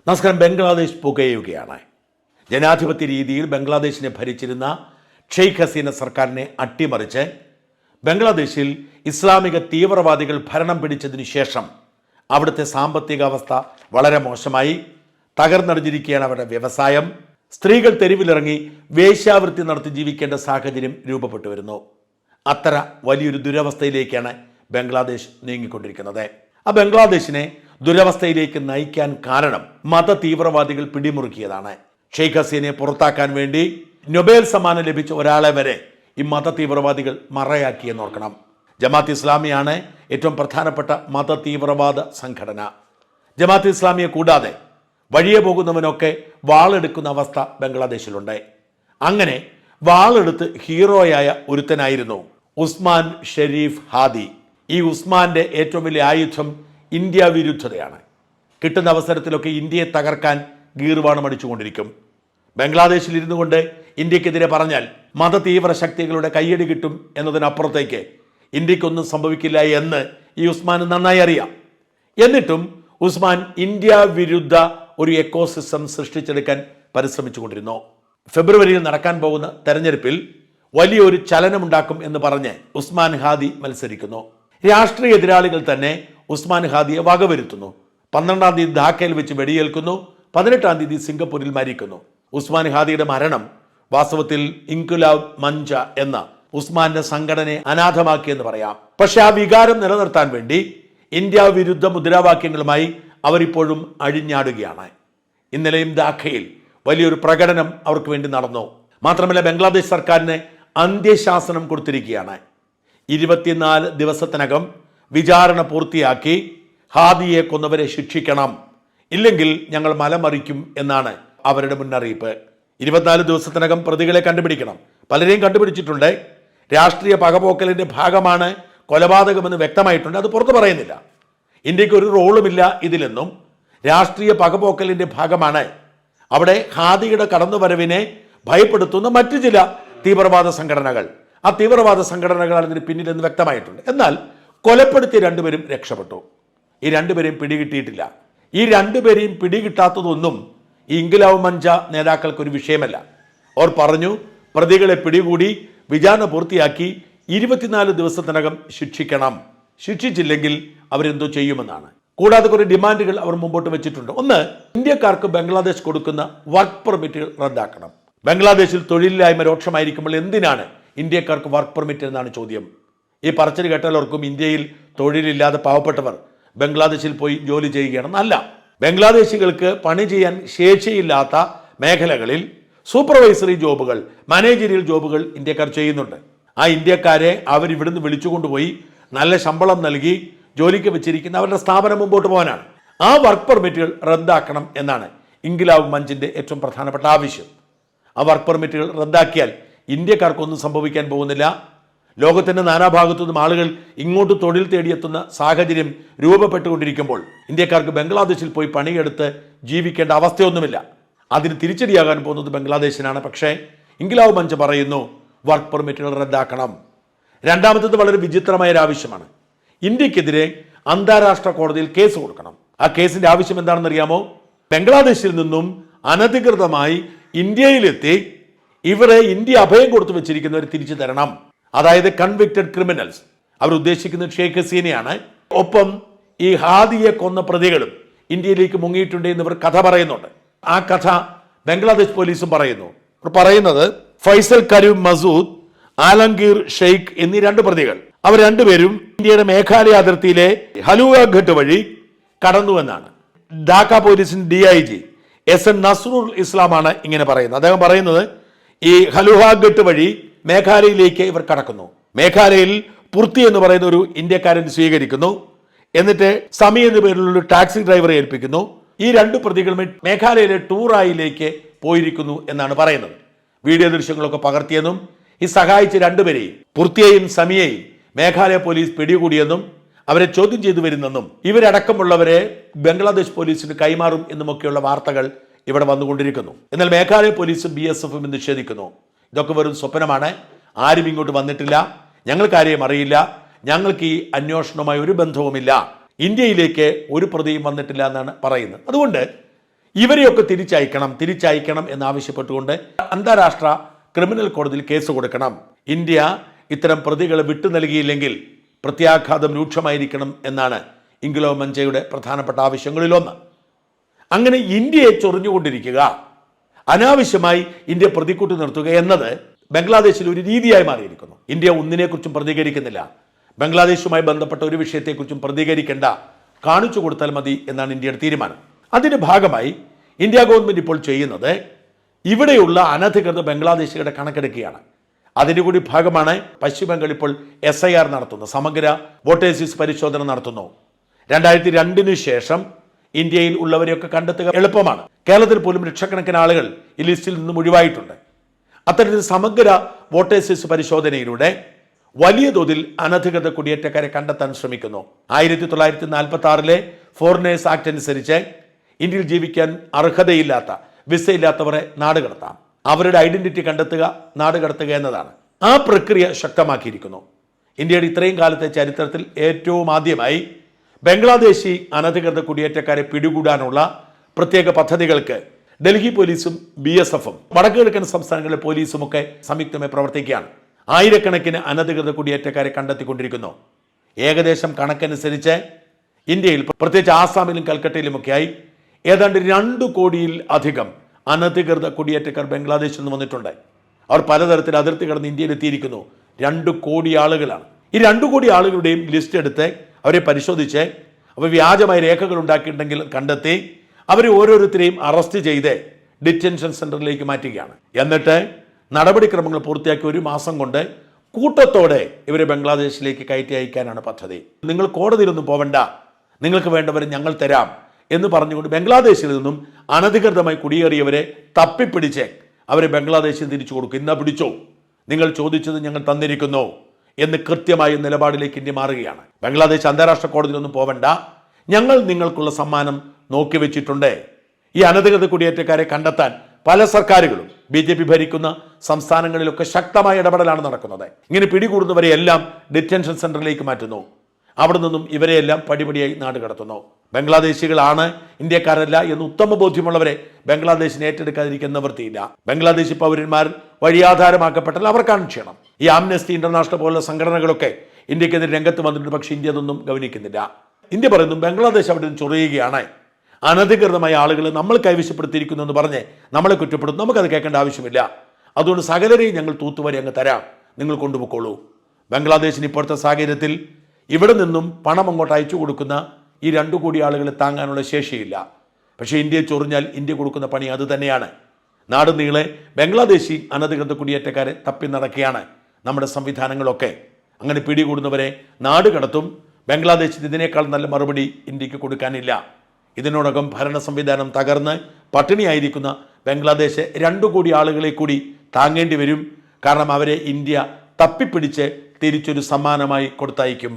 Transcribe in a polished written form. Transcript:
നമസ്കാരം. ബംഗ്ലാദേശ് പുകയുകയാണ്. ജനാധിപത്യ രീതിയിൽ ബംഗ്ലാദേശിനെ ഭരിച്ചിരുന്ന ഷെയ്ഖ് ഹസീന സർക്കാരിനെ അട്ടിമറിച്ച് ബംഗ്ലാദേശിൽ ഇസ്ലാമിക തീവ്രവാദികൾ ഭരണം പിടിച്ചതിനു ശേഷം അവിടുത്തെ സാമ്പത്തിക അവസ്ഥ വളരെ മോശമായി. തകർന്നടിഞ്ഞിരിക്കുകയാണ് അവരുടെ വ്യവസായം. സ്ത്രീകൾ തെരുവിലിറങ്ങി വേശ്യാവൃത്തി നടത്തി ജീവിക്കേണ്ട സാഹചര്യം രൂപപ്പെട്ടു വരുന്നു. അത്തര വലിയൊരു ദുരവസ്ഥയിലേക്കാണ് ബംഗ്ലാദേശ് നീങ്ങിക്കൊണ്ടിരിക്കുന്നത്. ആ ബംഗ്ലാദേശിനെ ദുരവസ്ഥയിലേക്ക് നയിക്കാൻ കാരണം മത തീവ്രവാദികൾ പിടിമുറുക്കിയതാണ്. ഷെയ്ഖ് ഹസീനയെ പുറത്താക്കാൻ വേണ്ടി നൊബേൽ സമ്മാനം ലഭിച്ച ഒരാളെ വരെ ഈ മത തീവ്രവാദികൾ മറയാക്കിയെന്ന് ഓർക്കണം. ജമാഅത്ത് ഇസ്ലാമിയാണ് ഏറ്റവും പ്രധാനപ്പെട്ട മത തീവ്രവാദ സംഘടന. ജമാഅത്ത് ഇസ്ലാമിയെ കൂടാതെ വഴിയെ പോകുന്നവനൊക്കെ വാളെടുക്കുന്ന അവസ്ഥ ബംഗ്ലാദേശിലുണ്ട്. അങ്ങനെ വാളെടുത്ത് ഹീറോയായ ഒരുത്തനായിരുന്നു ഉസ്മാൻ ഷെരീഫ് ഹാദി. ഈ ഉസ്മാന്റെ ഏറ്റവും വലിയ ആയുധം ഇന്ത്യ വിരുദ്ധതയാണ്. കിട്ടുന്ന അവസരത്തിലൊക്കെ ഇന്ത്യയെ തകർക്കാൻ ഗീർവാണം അടിച്ചുകൊണ്ടിരിക്കും. ബംഗ്ലാദേശിൽ ഇരുന്നു കൊണ്ട് ഇന്ത്യക്കെതിരെ പറഞ്ഞാൽ മത തീവ്ര ശക്തികളുടെ കയ്യടി കിട്ടും എന്നതിനപ്പുറത്തേക്ക് ഇന്ത്യക്കൊന്നും സംഭവിക്കില്ല എന്ന് ഈ ഉസ്മാൻ നന്നായി അറിയാം. എന്നിട്ടും ഉസ്മാൻ ഇന്ത്യ വിരുദ്ധ ഒരു എക്കോസിസ്റ്റം സൃഷ്ടിച്ചെടുക്കാൻ പരിശ്രമിച്ചുകൊണ്ടിരുന്നു. ഫെബ്രുവരിയിൽ നടക്കാൻ പോകുന്ന തെരഞ്ഞെടുപ്പിൽ വലിയൊരു ചലനമുണ്ടാക്കും എന്ന് പറഞ്ഞ് ഉസ്മാൻ ഹാദി മത്സരിക്കുന്നു. രാഷ്ട്രീയ എതിരാളികൾ തന്നെ ഉസ്മാൻ ഹാദിയെ വകവരുത്തുന്നു. 12-ാം തീയതി ധാക്കയിൽ വെച്ച് വെടിയേൽക്കുന്നു. 18-ാം തീയതി സിംഗപ്പൂരിൽ മരിക്കുന്നു. ഉസ്മാൻ ഹാദിയുടെ മരണം വാസ്തവത്തിൽ ഇൻകുലാബ് മഞ്ച എന്ന ഉസ്മാന്റെ സംഘടനയെ അനാഥമാക്കിയെന്ന് പറയാം. പക്ഷെ ആ വികാരം നിലനിർത്താൻ വേണ്ടി ഇന്ത്യ വിരുദ്ധ മുദ്രാവാക്യങ്ങളുമായി അവരിപ്പോഴും അഴിഞ്ഞാടുകയാണ്. ഇന്നലെയും ധാക്കയിൽ വലിയൊരു പ്രകടനം അവർക്ക് വേണ്ടി നടന്നു. മാത്രമല്ല, ബംഗ്ലാദേശ് സർക്കാരിന് അന്ത്യശാസനം കൊടുത്തിരിക്കുകയാണ്. 24 ദിവസത്തിനകം വിചാരണ പൂർത്തിയാക്കി ഹാദിയെ കൊന്നവരെ ശിക്ഷിക്കണം, ഇല്ലെങ്കിൽ ഞങ്ങൾ മലമറിക്കും എന്നാണ് അവരുടെ മുന്നറിയിപ്പ്. 24 ദിവസത്തിനകം പ്രതികളെ കണ്ടുപിടിക്കണം. പലരെയും കണ്ടുപിടിച്ചിട്ടുണ്ട്. രാഷ്ട്രീയ പകപോക്കലിന്റെ ഭാഗമാണ് കൊലപാതകമെന്ന് വ്യക്തമായിട്ടുണ്ട്. അത് പുറത്തു പറയുന്നില്ല. ഇന്ത്യക്ക് ഒരു റോളുമില്ല ഇതിലെന്നും. രാഷ്ട്രീയ പകപോക്കലിന്റെ ഭാഗമാണ് അവിടെ ഹാദിയുടെ കടന്നുവരവിനെ ഭയപ്പെടുത്തുന്ന മറ്റു ചില തീവ്രവാദ സംഘടനകൾ. ആ തീവ്രവാദ സംഘടനകളാണ് ഇതിന് പിന്നിലെന്ന് വ്യക്തമായിട്ടുണ്ട്. എന്നാൽ കൊലപ്പെടുത്തിയ രണ്ടുപേരും രക്ഷപ്പെട്ടു. ഈ രണ്ടുപേരെയും പിടികിട്ടിയിട്ടില്ല. ഈ രണ്ടുപേരെയും പിടികിട്ടാത്തതൊന്നും ഈ ഇൻകുലാബ് മഞ്ച നേതാക്കൾക്ക് ഒരു വിഷയമല്ല. അവർ പറഞ്ഞു, പ്രതികളെ പിടികൂടി വിചാരണ പൂർത്തിയാക്കി 24 ദിവസത്തിനകം ശിക്ഷിക്കണം, ശിക്ഷിച്ചില്ലെങ്കിൽ അവരെന്തോ ചെയ്യുമെന്നാണ്. കൂടാതെ കുറെ ഡിമാൻഡുകൾ അവർ മുമ്പോട്ട് വെച്ചിട്ടുണ്ട്. ഒന്ന്, ഇന്ത്യക്കാർക്ക് ബംഗ്ലാദേശ് കൊടുക്കുന്ന വർക്ക് പെർമിറ്റുകൾ റദ്ദാക്കണം. ബംഗ്ലാദേശിൽ തൊഴിലില്ലായ്മ രൂക്ഷമായിരിക്കുമ്പോൾ എന്തിനാണ് ഇന്ത്യക്കാർക്ക് വർക്ക് പെർമിറ്റ് എന്നാണ് ചോദ്യം. ഈ പറച്ചിൽ കേട്ടാലവർക്കും ഇന്ത്യയിൽ തൊഴിലില്ലാതെ പാവപ്പെട്ടവർ ബംഗ്ലാദേശിൽ പോയി ജോലി ചെയ്യുകയാണെന്നല്ല. ബംഗ്ലാദേശികൾക്ക് പണി ചെയ്യാൻ ശേഷിയില്ലാത്ത മേഖലകളിൽ സൂപ്പർവൈസറി ജോബുകൾ, മാനേജറിയൽ ജോബുകൾ ഇന്ത്യക്കാർ ചെയ്യുന്നുണ്ട്. ആ ഇന്ത്യക്കാരെ അവരിവിടുന്ന് വിളിച്ചുകൊണ്ടുപോയി നല്ല ശമ്പളം നൽകി ജോലിക്ക് വെച്ചിരിക്കുന്ന അവരുടെ സ്ഥാപനം മുമ്പോട്ട് പോകാനാണ്. ആ വർക്ക് പെർമിറ്റുകൾ റദ്ദാക്കണം എന്നാണ് ഇൻകുലാബ് മഞ്ചിന്റെ ഏറ്റവും പ്രധാനപ്പെട്ട ആവശ്യം. ആ വർക്ക് പെർമിറ്റുകൾ റദ്ദാക്കിയാൽ ഇന്ത്യക്കാർക്കൊന്നും സംഭവിക്കാൻ പോകുന്നില്ല. ലോകത്തിന്റെ നാനാഭാഗത്തു നിന്നും ആളുകൾ ഇങ്ങോട്ട് തൊഴിൽ തേടിയെത്തുന്ന സാഹചര്യം രൂപപ്പെട്ടുകൊണ്ടിരിക്കുമ്പോൾ ഇന്ത്യക്കാർക്ക് ബംഗ്ലാദേശിൽ പോയി പണിയെടുത്ത് ജീവിക്കേണ്ട അവസ്ഥയൊന്നുമില്ല. അതിന് തിരിച്ചടിയാകാൻ പോകുന്നത് ബംഗ്ലാദേശിനാണ്. പക്ഷേ ഇൻകുലാബ് മഞ്ച് പറയുന്നു വർക്ക് പെർമിറ്റുകൾ റദ്ദാക്കണം. രണ്ടാമത്തേത് വളരെ വിചിത്രമായ ഒരു ആവശ്യമാണ്. ഇന്ത്യക്കെതിരെ അന്താരാഷ്ട്ര കോടതിയിൽ കേസ് കൊടുക്കണം. ആ കേസിന്റെ ആവശ്യം എന്താണെന്ന് അറിയാമോ? ബംഗ്ലാദേശിൽ നിന്നും അനധികൃതമായി ഇന്ത്യയിലെത്തി ഇവരെ ഇന്ത്യ അഭയം കൊടുത്തു വെച്ചിരിക്കുന്നവർ തിരിച്ചു തരണം. അതായത് കൺവിക്റ്റഡ് ക്രിമിനൽസ്. അവർ ഉദ്ദേശിക്കുന്നത് ഷെയ്ഖ് ഹസീനയാണ്. ഒപ്പം ഈ ഹാദിയെ കൊന്ന പ്രതികളും ഇന്ത്യയിലേക്ക് മുങ്ങിയിട്ടുണ്ട് എന്നിവർ കഥ പറയുന്നുണ്ട്. ആ കഥ ബംഗ്ലാദേശ് പോലീസും പറയുന്നു. പറയുന്നത് ഫൈസൽ കരീം മസൂദ്, ആലംഗീർ ഷെയ്ഖ് എന്നീ 2 പ്രതികൾ, അവർ രണ്ടുപേരും ഇന്ത്യയുടെ മേഘാലയ അതിർത്തിയിലെ ഹലുവാഘട്ട് വഴി കടന്നുവെന്നാണ്. ധാക്ക പോലീസിന്റെ DIG SN നസ്രുൽ ഇസ്ലാമാണ് ഇങ്ങനെ പറയുന്നത്. അദ്ദേഹം പറയുന്നത് ഈ ഹലുവാഘട്ട് വഴി മേഘാലയയിലേക്ക് ഇവർ കടക്കുന്നു. മേഘാലയയിൽ പുർത്തി എന്ന് പറയുന്ന ഒരു ഇന്ത്യക്കാരൻ സ്വീകരിക്കുന്നു. എന്നിട്ട് സമി എന്ന പേരിലുള്ള ഒരു ടാക്സി ഡ്രൈവറെ ഏൽപ്പിക്കുന്നു. ഈ 2 പ്രതികളും മേഘാലയയിലെ ടൂറായിലേക്ക് പോയിരിക്കുന്നു എന്നാണ് പറയുന്നത്. വീഡിയോ ദൃശ്യങ്ങളൊക്കെ പകർത്തിയെന്നും ഈ സഹായിച്ച 2 പേരെയും പുർത്തിയെയും സമിയെയും മേഘാലയ പോലീസ് പിടികൂടിയെന്നും അവരെ ചോദ്യം ചെയ്തു വരുന്നെന്നും ഇവരടക്കമുള്ളവരെ ബംഗ്ലാദേശ് പോലീസിന് കൈമാറും എന്നുമൊക്കെയുള്ള വാർത്തകൾ ഇവിടെ വന്നുകൊണ്ടിരിക്കുന്നു. എന്നാൽ മേഘാലയ പോലീസും BSFും നിഷേധിക്കുന്നു. ഇതൊക്കെ വെറും സ്വപ്നമാണ്, ആരും ഇങ്ങോട്ട് വന്നിട്ടില്ല, ഞങ്ങൾക്ക് ആരെയും അറിയില്ല, ഞങ്ങൾക്ക് ഈ അന്വേഷണവുമായി ഒരു ബന്ധവുമില്ല, ഇന്ത്യയിലേക്ക് ഒരു പ്രതിയും വന്നിട്ടില്ല എന്നാണ് പറയുന്നത്. അതുകൊണ്ട് ഇവരെയൊക്കെ തിരിച്ചയക്കണം എന്നാവശ്യപ്പെട്ടുകൊണ്ട് അന്താരാഷ്ട്ര ക്രിമിനൽ കോടതിയിൽ കേസ് കൊടുക്കണം. ഇന്ത്യ ഇത്തരം പ്രതികളെ വിട്ടു നൽകിയില്ലെങ്കിൽ പ്രത്യാഘാതം രൂക്ഷമായിരിക്കണം എന്നാണ് ഇംഗ്ലോ മഞ്ചയുടെ പ്രധാനപ്പെട്ട ആവശ്യങ്ങളിലൊന്ന്. അങ്ങനെ ഇന്ത്യയെ ചൊറിഞ്ഞുകൊണ്ടിരിക്കുക, അനാവശ്യമായി ഇന്ത്യ പ്രതിക്കൂട്ടി നിർത്തുക എന്നത് ബംഗ്ലാദേശിൽ ഒരു രീതിയായി മാറിയിരിക്കുന്നു. ഇന്ത്യ ഒന്നിനെക്കുറിച്ചും പ്രതികരിക്കുന്നില്ല. ബംഗ്ലാദേശുമായി ബന്ധപ്പെട്ട ഒരു വിഷയത്തെക്കുറിച്ചും പ്രതികരിക്കേണ്ട, കാണിച്ചു കൊടുത്താൽ മതി എന്നാണ് ഇന്ത്യയുടെ തീരുമാനം. അതിൻ്റെ ഭാഗമായി ഇന്ത്യ ഗവൺമെൻറ് ഇപ്പോൾ ചെയ്യുന്നത് ഇവിടെയുള്ള അനധികൃത ബംഗ്ലാദേശികളുടെ കണക്കെടുക്കുകയാണ്. അതിൻ്റെ കൂടി ഭാഗമാണ് പശ്ചിമ ബംഗാൾ ഇപ്പോൾ SIR നടത്തുന്നു, സമഗ്ര വോട്ടേഴ്സ് പരിശോധന നടത്തുന്നു. 2002 ശേഷം ഇന്ത്യയിൽ ഉള്ളവരെയൊക്കെ കണ്ടെത്തുക എളുപ്പമാണ്. കേരളത്തിൽ പോലും ലക്ഷക്കണക്കിന് ആളുകൾ ഈ ലിസ്റ്റിൽ നിന്നും ഒഴിവായിട്ടുണ്ട്. അത്തരത്തിൽ സമഗ്ര വോട്ടേഴ്സ് പരിശോധനയിലൂടെ വലിയ തോതിൽ അനധികൃത കുടിയേറ്റക്കാരെ കണ്ടെത്താൻ ശ്രമിക്കുന്നു. 1946 ഫോറിനേഴ്സ് ആക്ട് അനുസരിച്ച് ഇന്ത്യയിൽ ജീവിക്കാൻ അർഹതയില്ലാത്ത, വിസയില്ലാത്തവരെ നാടുകടത്താം. അവരുടെ ഐഡന്റിറ്റി കണ്ടെത്തുക, നാടുകടത്തുക എന്നതാണ്. ആ പ്രക്രിയ ശക്തമാക്കിയിരിക്കുന്നു. ഇന്ത്യയുടെ ഇത്രയും കാലത്തെ ചരിത്രത്തിൽ ഏറ്റവും ആദ്യമായി ബംഗ്ലാദേശി അനധികൃത കുടിയേറ്റക്കാരെ പിടികൂടാനുള്ള പ്രത്യേക പദ്ധതികൾക്ക് ഡൽഹി പോലീസും BSFും വടക്കു കിഴക്കൻ സംസ്ഥാനങ്ങളിലെ പോലീസും ഒക്കെ സംയുക്തമായി പ്രവർത്തിക്കുകയാണ്. ആയിരക്കണക്കിന് അനധികൃത കുടിയേറ്റക്കാരെ കണ്ടെത്തിക്കൊണ്ടിരിക്കുന്നു. ഏകദേശം കണക്കനുസരിച്ച് ഇന്ത്യയിൽ, പ്രത്യേകിച്ച് ആസാമിലും കൽക്കട്ടയിലുമൊക്കെയായി ഏതാണ്ട് 2 കോടിയിൽ അധികം അനധികൃത കുടിയേറ്റക്കാർ ബംഗ്ലാദേശിൽ നിന്ന് വന്നിട്ടുണ്ട്. അവർ പലതരത്തിൽ അതിർത്തി കടന്ന് ഇന്ത്യയിൽ എത്തിയിരിക്കുന്നു. 2 കോടി ആളുകളാണ്. ഈ 2 കോടി ആളുകളുടെയും ലിസ്റ്റ് എടുത്ത് അവരെ പരിശോധിച്ച് അവർ വ്യാജമായ രേഖകൾ ഉണ്ടാക്കിയിട്ടുണ്ടെങ്കിൽ കണ്ടെത്തി അവരെ ഓരോരുത്തരെയും അറസ്റ്റ് ചെയ്ത് ഡിറ്റൻഷൻ സെന്ററിലേക്ക് മാറ്റുകയാണ്. എന്നിട്ട് നടപടിക്രമങ്ങൾ പൂർത്തിയാക്കി 1 മാസം കൊണ്ട് കൂട്ടത്തോടെ ഇവരെ ബംഗ്ലാദേശിലേക്ക് കയറ്റി അയക്കാനാണ് പദ്ധതി. നിങ്ങൾ കോടതിയിലൊന്നും പോവണ്ട, നിങ്ങൾക്ക് വേണ്ടവരെ ഞങ്ങൾ തരാം എന്ന് പറഞ്ഞുകൊണ്ട് ബംഗ്ലാദേശിൽ നിന്നും അനധികൃതമായി കുടിയേറിയവരെ തപ്പിപ്പിടിച്ച് അവരെ ബംഗ്ലാദേശിൽ തിരിച്ചു കൊടുക്കും. ഇന്നാ പിടിച്ചോ, നിങ്ങൾ ചോദിച്ചത് ഞങ്ങൾ തന്നിരിക്കുന്നു എന്ന് കൃത്യമായ നിലപാടിലേക്ക് ഇന്ത്യ മാറുകയാണ്. ബംഗ്ലാദേശ് അന്താരാഷ്ട്ര കോടതിയിലൊന്നും പോവണ്ട, ഞങ്ങൾ നിങ്ങൾക്കുള്ള സമ്മാനം നോക്കി വെച്ചിട്ടുണ്ട്. ഈ അനധികൃത കുടിയേറ്റക്കാരെ കണ്ടെത്താൻ പല സർക്കാരുകളും BJP ഭരിക്കുന്ന സംസ്ഥാനങ്ങളിലൊക്കെ ശക്തമായ ഇടപെടലാണ് നടക്കുന്നത്. ഇങ്ങനെ പിടികൂടുന്നവരെയെല്ലാം ഡിറ്റൻഷൻ സെന്ററിലേക്ക് മാറ്റുന്നു. അവിടെ നിന്നും ഇവരെയെല്ലാം പടിപടിയായി നാട് കടത്തുന്നു. ബംഗ്ലാദേശികളാണ്, ഇന്ത്യക്കാരല്ല എന്ന് ഉത്തമ ബോധ്യമുള്ളവരെ ബംഗ്ലാദേശിനെ ഏറ്റെടുക്കാതിരിക്കാൻ നിവൃത്തിയില്ല. ബംഗ്ലാദേശി പൗരന്മാർ വഴിയാധാരമാക്കപ്പെട്ടാൽ അവർക്കാണ് ക്ഷീണം. ഈ ആംനസ്റ്റി ഇന്റർനാഷണൽ പോലുള്ള സംഘടനകളൊക്കെ ഇന്ത്യക്കെതിരെ രംഗത്ത് വന്നിട്ടുണ്ട്. പക്ഷേ ഇന്ത്യ അതൊന്നും ഗവനിക്കുന്നില്ല. ഇന്ത്യ പറയുന്നു ബംഗ്ലാദേശ് അവിടെ നിന്ന് ചൊറിയുകയാണ്, അനധികൃതമായ ആളുകൾ നമ്മൾ കൈവശപ്പെടുത്തിയിരിക്കുന്നു എന്ന് പറഞ്ഞ് നമ്മളെ കുറ്റപ്പെടുത്തും. നമുക്കത് കേൾക്കേണ്ട ആവശ്യമില്ല. അതുകൊണ്ട് സകലരെയും ഞങ്ങൾ തൂത്തുവരെ അങ്ങ് തരാം, നിങ്ങൾ കൊണ്ടുപോയിക്കോളൂ. ബംഗ്ലാദേശിന് ഇപ്പോഴത്തെ സാഹചര്യത്തിൽ ഇവിടെ നിന്നും പണം അങ്ങോട്ട് അയച്ചു കൊടുക്കുന്ന ഈ 2 കോടി ആളുകളെ താങ്ങാനുള്ള ശേഷിയില്ല. പക്ഷേ ഇന്ത്യയെ ചൊറിഞ്ഞാൽ ഇന്ത്യ കൊടുക്കുന്ന പണി അത് തന്നെയാണ്. നാട് നീളെ ബംഗ്ലാദേശി അനധികൃത കുടിയേറ്റക്കാരെ തപ്പി നടക്കുകയാണ് നമ്മുടെ സംവിധാനങ്ങളൊക്കെ. അങ്ങനെ പിടികൂടുന്നവരെ നാട് കടത്തും. ബംഗ്ലാദേശിന് ഇതിനേക്കാൾ നല്ല മറുപടി ഇന്ത്യക്ക് കൊടുക്കാനില്ല. ഇതിനോടകം ഭരണ സംവിധാനം തകർന്ന് പട്ടിണിയായിരിക്കുന്ന ബംഗ്ലാദേശ് 2 കോടി ആളുകളെ കൂടി താങ്ങേണ്ടി വരും. കാരണം അവരെ ഇന്ത്യ തപ്പിപ്പിടിച്ച് തിരിച്ചൊരു സമ്മാനമായി കൊടുത്തയക്കും.